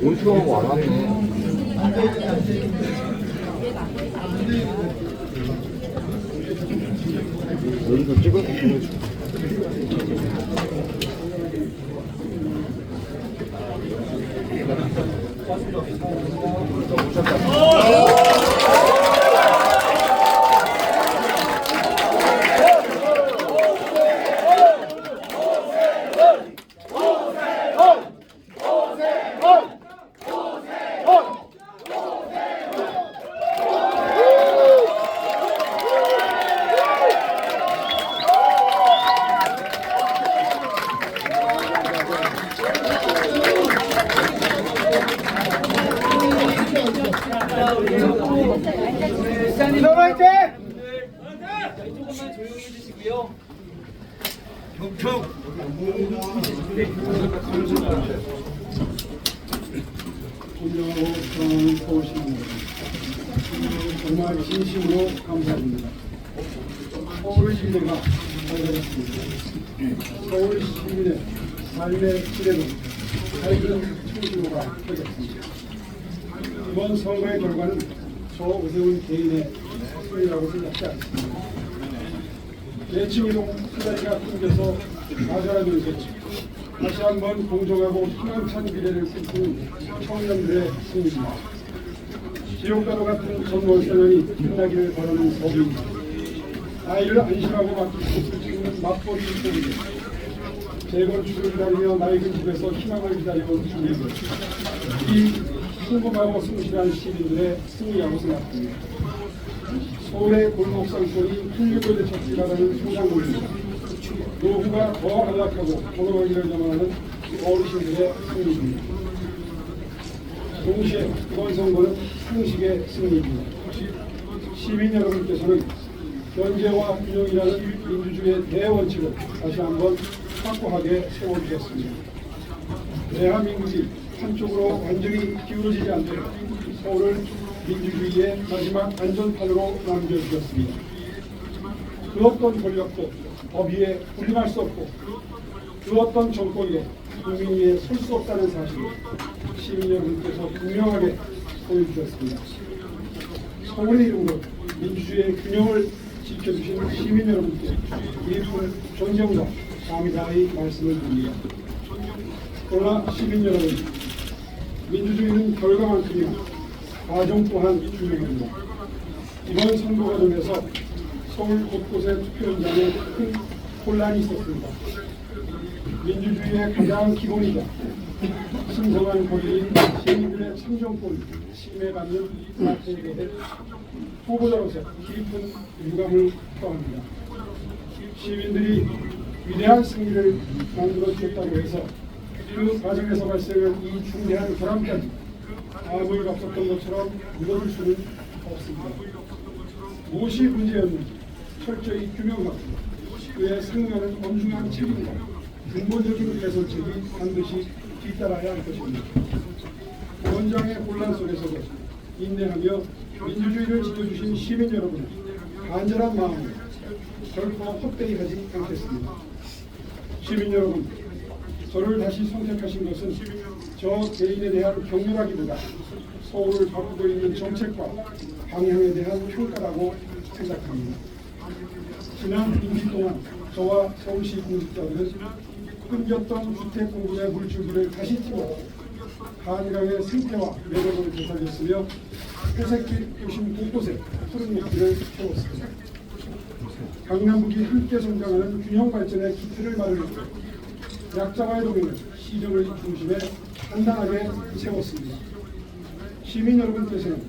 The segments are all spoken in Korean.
온수하고 안 왔네. 여기서 찍어서 보내줘. 조금만 조용히 해주시고요. 정말 진심으로 감사드립니다. 서울 시민회가 잘되었습니다. 서울 시민의 삶의 지대로 밝은 청주로가 펴졌습니다. 이번 선거의 결과는 저 오세훈 개인의 승리라고 생각지 않습니다. 예측이동 수다리가 끊겨서 좌절하면서 다시 한번 공정하고 희망찬 미래를 꿈꾸는 청년들의 승리입니다. 지옥과도 같은 전원생활이 끝나기를 바라는 서울입니다. 아이를 안심하고 맡길 수 있는 맞벌이 속이고 재건축을 기다리며 낡은 집에서 희망을 기다리고 중립을 이 궁금하고 성실한 시민들의 승리라고 생각합니다. 서울의 골목상권이 훌륭을 되찾기라는 소상공인, 노후가 더 안락하고 번호하기를 염원하는 어르신들의 승리입니다. 동시에 이번 선거는 상식의 승리입니다. 시민 여러분께서는 견제와 균형이라는 민주주의의 대원칙을 다시 한번 확고하게 세워주셨습니다. 대한민국이 한쪽으로 완전히 기울어지지 않도록 서울을 민주주의의 마지막 안전판으로 남겨주셨습니다. 그 어떤 권력도 법 위에 군림할 수 없고 그 어떤 정권도 국민 위에 설 수 없다는 사실을 시민 여러분께서 분명하게 보여주셨습니다. 서울의 이름으로 민주주의의 균형을 지켜주신 시민 여러분께 깊은 존경과 감사의 말씀을 드립니다. 그러나 시민 여러분, 민주주의는 결과만큼이나 과정 또한 중요합니다. 이번 선거 과정에서 서울 곳곳의 투표 현장에 큰 혼란이 있었습니다. 민주주의의 가장 기본이자 신성한 권리인 시민들의 참정권을 침해받는 사태에 대해 후보자로서 깊은 유감을 표합니다. 시민들이 위대한 승리를 만들어주었다고 해서 그 과정에서 발생한 이 중대한 결함까지 암을 없었던 것처럼 묻어둘 수는 없습니다. 무엇이 문제였는지 철저히 규명하고 그의 승리하는 엄중한 책임과 근본적인 개선책이 반드시 뒤따라야 할 것입니다. 원장의 혼란 속에서도 인내하며 민주주의를 지켜주신 시민 여러분의 간절한 마음을 결코 헛되이 하지 않겠습니다. 시민 여러분, 저를 다시 선택하신 것은 저 개인에 대한 격려라기보다 서울을 바꾸고 있는 정책과 방향에 대한 평가라고 생각합니다. 지난 임기 동안 저와 서울시 공직자들은 끊겼던 주택 공급의 물줄기를 다시 틔워 한강의 생태와 매력을 되살렸으며 회색길 도심 곳곳에 푸른 목기를 채웠습니다. 강남북이 함께 성장하는 균형 발전의 기틀을 마련했고 약자와의 동행을 시정을 중심에 단단하게 세웠습니다. 시민 여러분께서는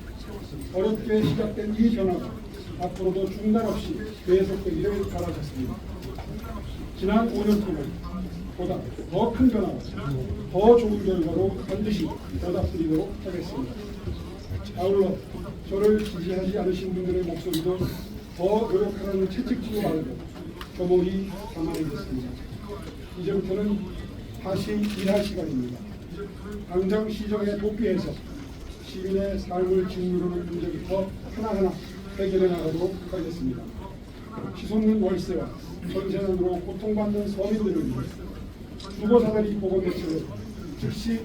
어렵게 시작된 이 변화가 앞으로도 중단 없이 계속되기를 바라셨습니다. 지난 5년 동안 보다 더 큰 변화와 더 좋은 결과로 반드시 보답드리도록 하겠습니다. 아울러 저를 지지하지 않으신 분들의 목소리도 더 노력하라는 채찍질로 말고 겸허히 담아내겠습니다. 이제부터는 다시 일할 시간입니다. 당장 시정에 복귀해서 시민의 삶을 짓누르는 문제부터 하나하나 해결해 나가도록 하겠습니다. 치솟는 월세와 전세난으로 고통받는 서민들을 위해 주거사다리 보건 대책을 즉시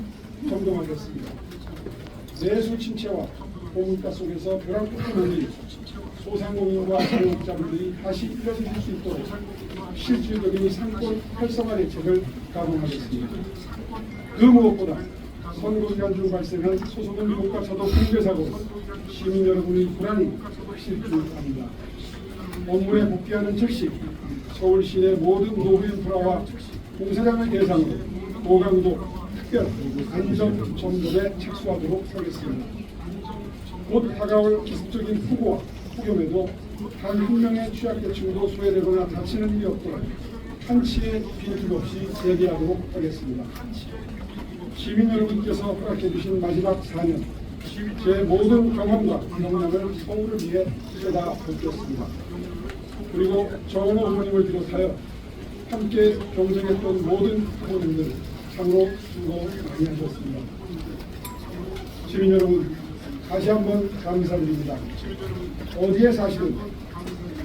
점검하겠습니다. 내수 침체와 고물가 속에서 벼랑 끝을 올린 소상공인과 자영업자분들이 다시 일어설 수 있도록 실질적인 상권 활성화 대책을 가동하겠습니다. 그 무엇보다 선거기간 중 발생한 소소한 고가차도 붕괴사고 시민 여러분의 불안이 크실 줄 압니다. 업무에 복귀하는 즉시 서울 시내 모든 노후 인프라와 공사장을 대상으로 고강도 특별 안전 점검에 착수하도록 하겠습니다. 곧 다가올 기습적인 후보와 폭염에도 단 한 명의 취약계층도 소외되거나 다치는 일이 없도록 한치의 빈틈 없이 대기하도록 하겠습니다. 시민 여러분께서 허락해 주신 마지막 4년 제 모든 경험과 역량을 서울을 위해 쏟아 붓겠습니다. 그리고 정은호 의원님을 비롯하여 함께 경쟁했던 모든 후보님들 참으로 수고 많이 하셨습니다. 시민 여러분 다시 한번 감사드립니다. 어디에 사시든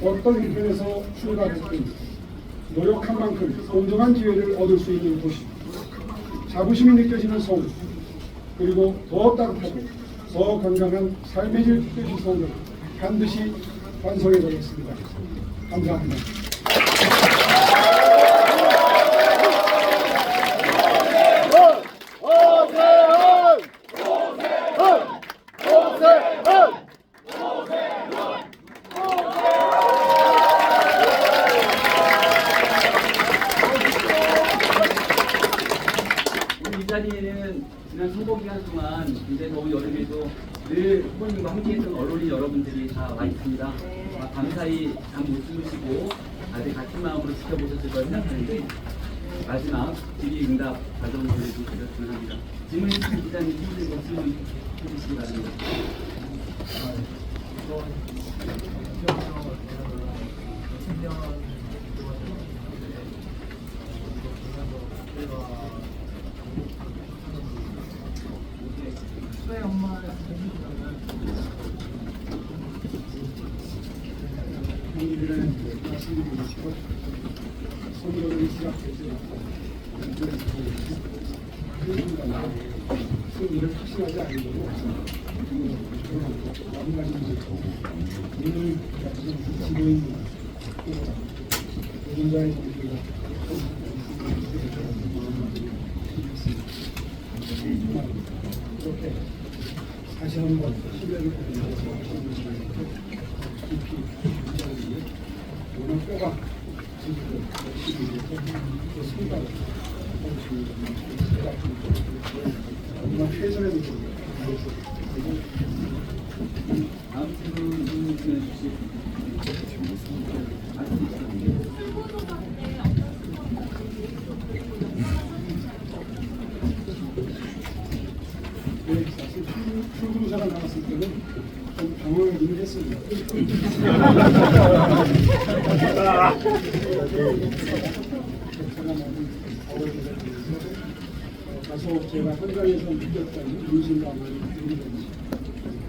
어떤 형편에서 출발했든 노력한 만큼 공정한 기회를 얻을 수 있는 도시, 자부심이 느껴지는 서울, 그리고 더 따뜻하고 더 건강한 삶의 질 특별시 서울을 반드시 완성해 보겠습니다. 감사합니다. 이 자리에는 지난 선거 기간 동안 굉장히 더운 여름에도 늘 후보님과 함께했던 언론인 여러분들이 다 와 있습니다. 감사히 잠 못 주무시고 다들 같은 마음으로 지켜보셨을 거라 생각하는데 마지막 질의응답 과정을 보여주셨으면 합니다. 질문 있으신 기자님 힘들고 질문 해주시기 바랍니다. 오늘은 말씀드리고 싶어 선거를 시작해서 승리를 확신하지 않으려고 마음가짐 오늘 지도인 노동자의 정치가 이렇게 다시 한번 신뢰를 보내서 깊이 오늘 뼈가 지금 열심히 해서 생각을 정말 최선의 노력을 다음 질문 주실 사실 출근사가 나왔을 때는 좀 당황하긴 했습니다. 가서 제가 현장에서 느꼈던 인신감을 드리는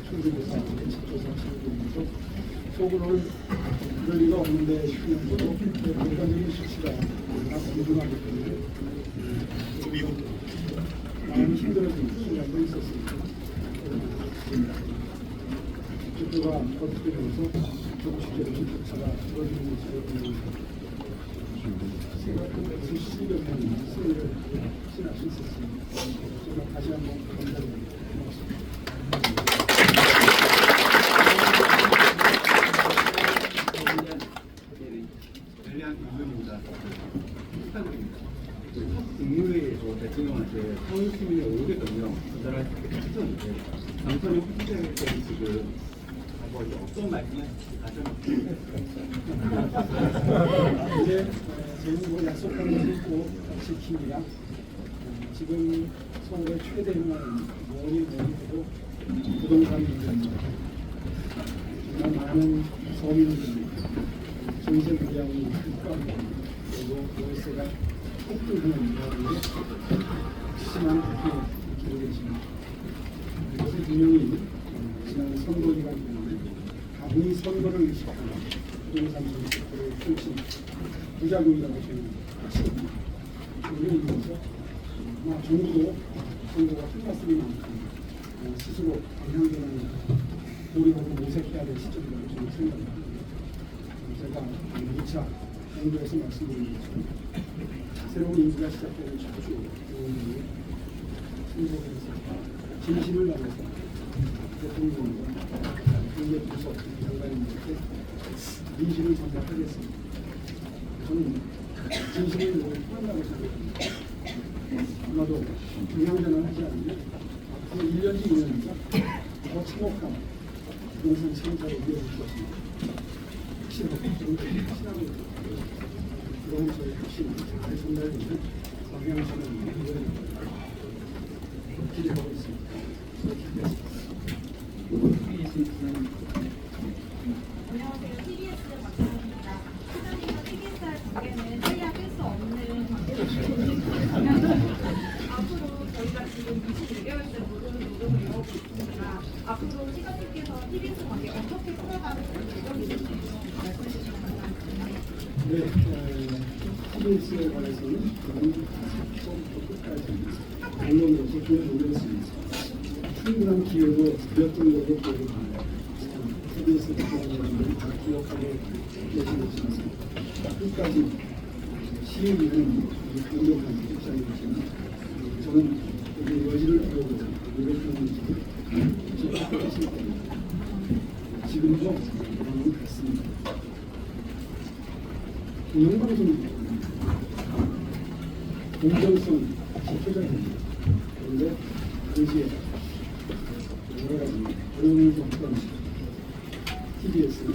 출근사, 직조사 출근에서 속으로는 그럴 리가 없는데 싶으면서도 객관적인 수치가 다 공존하기 때문에 마음이 힘들어진 순간도 있었습니다. 주도가 어떻게 되면서 조금씩 격차가 줄어드는 모습을 생각한 것을 시도하는 승리를 실할 수 있었습니다. 제가 다시 한번 감사드립니다. 대한 의원입니다. 축하드립니다. 국무회의에서 대통령한테 서울 시민의 5개 명령 전달할 수 있게 했었는데 당선이 확정될 때는 지금 뭐 어떤 말씀을 이제 저는 뭐 약속한 것을 꼭 지킵니다. 지금 서울의 최대 희망은 뭐니 해도 부동산 문제입니다. 정말 많은 서민들이 전세 부양이 그리고 월세가 폭등하는 가운데 심한 고통을 느끼고 계십니다. 그래서 분명히 지난 선거 기간 동안 다분히 선거를 의식하는 부동산 정책을 펼친 부작용이라고 저는 확신합니다. 그런 의미에서 아마 정부도 선거가 끝났을 만큼 스스로 방향전환을 고려하고 모색해야 될 시점이라고 저는 생각합니다. 제가 2차 정부에서 말씀드린 것처럼 새로운 임기가 시작되는 자주 의원들이 선거에서 진심을 다해서 대통령과 경제 부서 장관님들께 민심을 전달하겠습니다. 저는 진심을 표현하고 생각합니다. 아마도 방향전환을 하지 않으면 앞으로 1년 뒤 2년이가 더 참혹한 부동산 침체로 이어질 것입니다. 확신하고 있습니다. 그런 저희 확신이 잘 전달되는 방향전환을 기대하고 있습니다. 안녕하세요. TBS 박정입니다. 시장님과 TBS와의 관계는 빨리 뺄수 없는 관계입니다. 앞으로 저희가 지금 21개월째 모든 노동을 이어오고 있습니다. 앞으로 시장님께서 TBS 관계 어떻게 풀어가는 예정이신지 좀 말씀해 주시면 감사합니다. 네, TBS에 관해서는 처음부터 끝까지 언론으로서 좋은 노력했습니다. 충분한 기회도 드렸던 것으로 보여집니다. TBS 기관장님들이 다 기억하고 계시겠지만 끝까지 시행하는 강력한 입장이지만 저는 여기 여지를 두고 노력하는 일을 지속하실 겁니다. 지금도 마음은 같습니다. 공영방송입니다. 공정성 지켜져야 됩니다. 그런데 당시에 여러 가지 어려움을 겪던 TBS는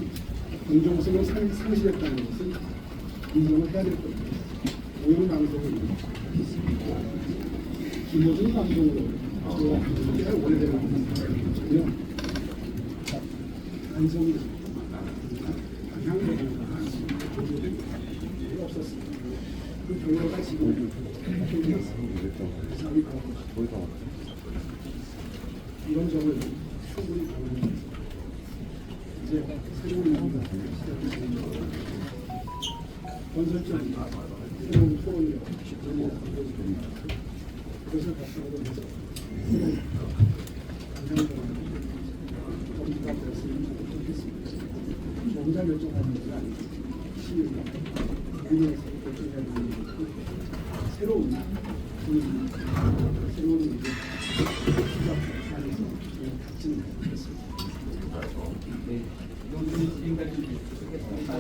공정성을 상실했다는 것을 인정을 해야 될 겁니다. 공영방송은 기모든 방송으로 꽤 오래된 전혀 안성이 방향적인 없었습니다. 그 결과가 지금 이상이 가고 이런 점을 충분히 감안해서 이제 새로운 일기가 시작됐습니다. 건설적인 새로운 토론을 그것을 바탕으로 해서 새로운 방향적인 정치가 되었으면 좋겠습니다. 정자 결정하는 것이 아니고 시민과 국민에서 결정해야 되는 것이고 새로운 분위기, 새로운 일을 시작하면서 같이 하겠습니다. 네, 이동준 지금까지 듣겠습니다.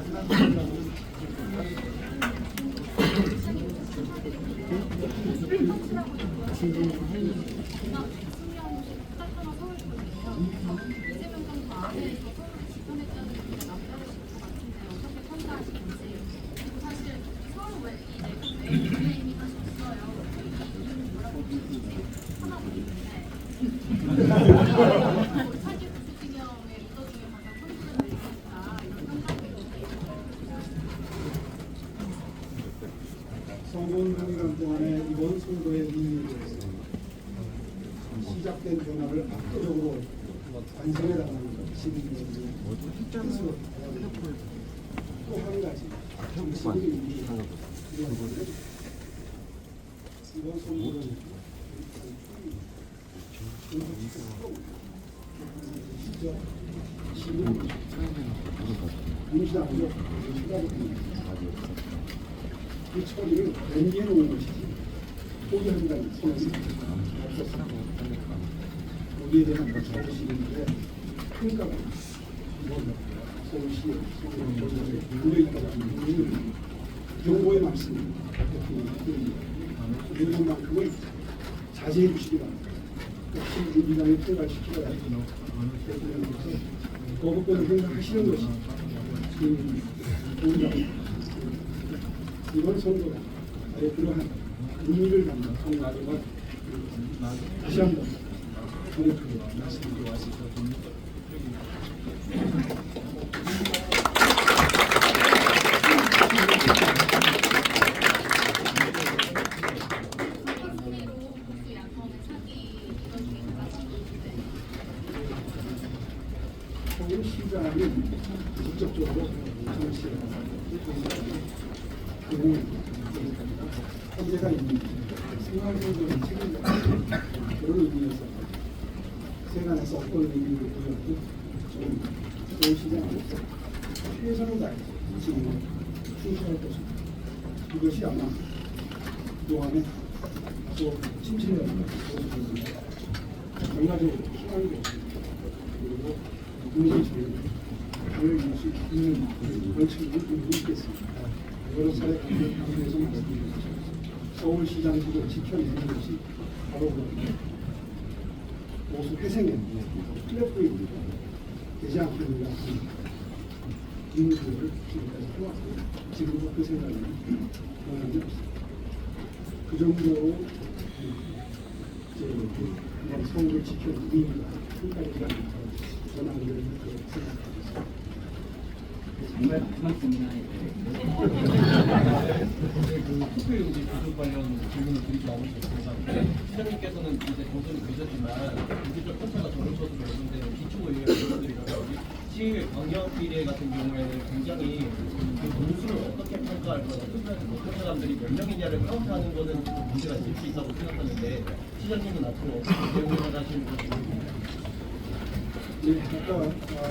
선거운동 동안에 이번 선거의 의미에 대해서 시작된 변화를 압도적으로 완성해 나가는 것 시민들이 스스로 또 한 가지 정치적인 의미가 이런 것은 이번 선거는 진짜 시민 민주당으로 추가됩니다. 그 처리를 연기해 놓은 것이지 포기한다는 생각이 없었습니다. 거기에 대한 자부심인데 평가가 서울시의 서울시의 물려있다고 하는 경고의 말씀입니다. 이런 만큼은 자제해 주시기 바랍니다. 혹시 민주당이 통과시키더라도 대통령께서 거부권을 행사하시는 것이 우리가 이번 선거가 바로 그러한 의미를 담는 선거가 다시 한번 강력하게 말씀드리고 왔습니다. 서울시장이 직접적으로 정치를 현재가 있는 생활공동의 책임자 그런 의미에서 세간에서 어떤 의미를 보여도 저는 서울시장으로서 최선을 다해서 지금 충실할 것입니다. 이것이 아마 그동안에 또 침체되는 모습입니다. 결과적으로 희망이 되었습니다. 그리고 국민의힘을 보여줄 수 있는 벌칙을 있겠습니다. 여러 차례 강조해서 말씀드렸죠. 서울시장직을 지켜내는 것이 바로 그 보수 회생의 플랫폼입니다. 되지 않겠는가 하는 인물들을 지금까지 해왔고 지금도 그 생각이 변함이 없습니다. 그 정도로 이제 서울을 지켜내는 의미가 끝까지 저는 그렇게 생각합니다. 정말 마지막 질문이에요. 투표용지 부족 관련 질문을 드리지 않으셨습니다. 시장님께서는 이제 당선이 되셨지만 이제적 편차가 저로서도 결정되는 기초의회 의원들이라든지 시의회 광역비례 같은 경우에는 굉장히 그 동수를 어떻게 평가할 거냐, 투표하지 못한 사람들이 몇 명이냐를 카운트하는 거는 좀 문제가 있을 수 있다고 생각하는데 시장님은 앞으로 어떻게 대응을 하실 것인지. 네, 아까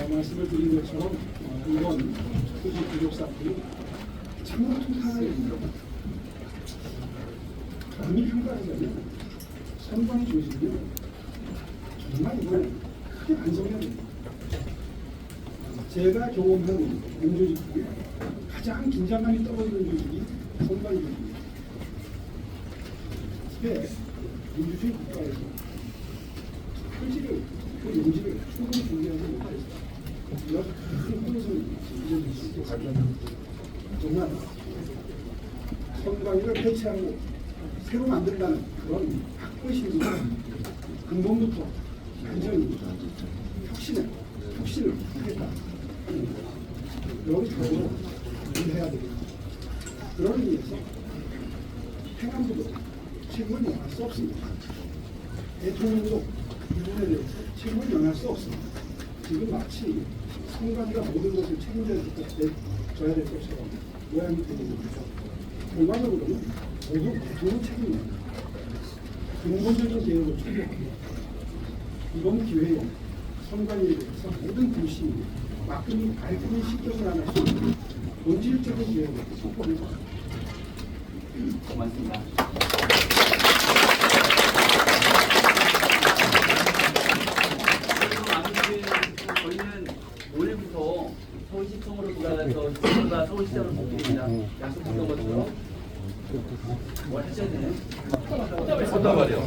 말씀을 드린 것처럼 이번 토지 부족 사건은 참으로 통탄한 일입니다. 감히 평가하자면 선관위 조직은 정말 이번에 크게 반성해야 됩니다. 제가 경험한 공조직 중에 가장 긴장감이 떨어지는 조직이 선관위 조직입니다. 특히 민주주의 국가에서 표지를 그 용지를 충분히 준비하지 못해서 이런 큰 혼선이 이어질 수 있게 정말 선관위를 폐지하고 새로 만든다는 그런 확고의식으로 근본부터 완전히 혁신을 하겠다. 그런 각오로 일해야 되겠다. 그런 의미에서 행안부도 책임을 명할 수 없습니다. 대통령도 이 부분에 대해서 책임을 명할 수 없습니다. 지금 마치 선관위가 모든 것을 책임져야 될 것처럼 모양이 되고 있죠. 결과적으로는 모두 책임입니다. 근본적인 개혁을 추구하고 이번 기회에 선관위에 대해서 모든 불신이 말끔히 시점을 안 할 수 있는 본질적인 개혁을 선포합니다. 고맙습니다. 저희는 오늘부터 서울시청으로 돌아가서 시청과 서울시장을 바뀝니다. 약속했던 것처럼 뭘 하셔야 되나요? 어떤 말이요?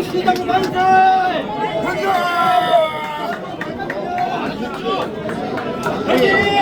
시장 만세! 만세!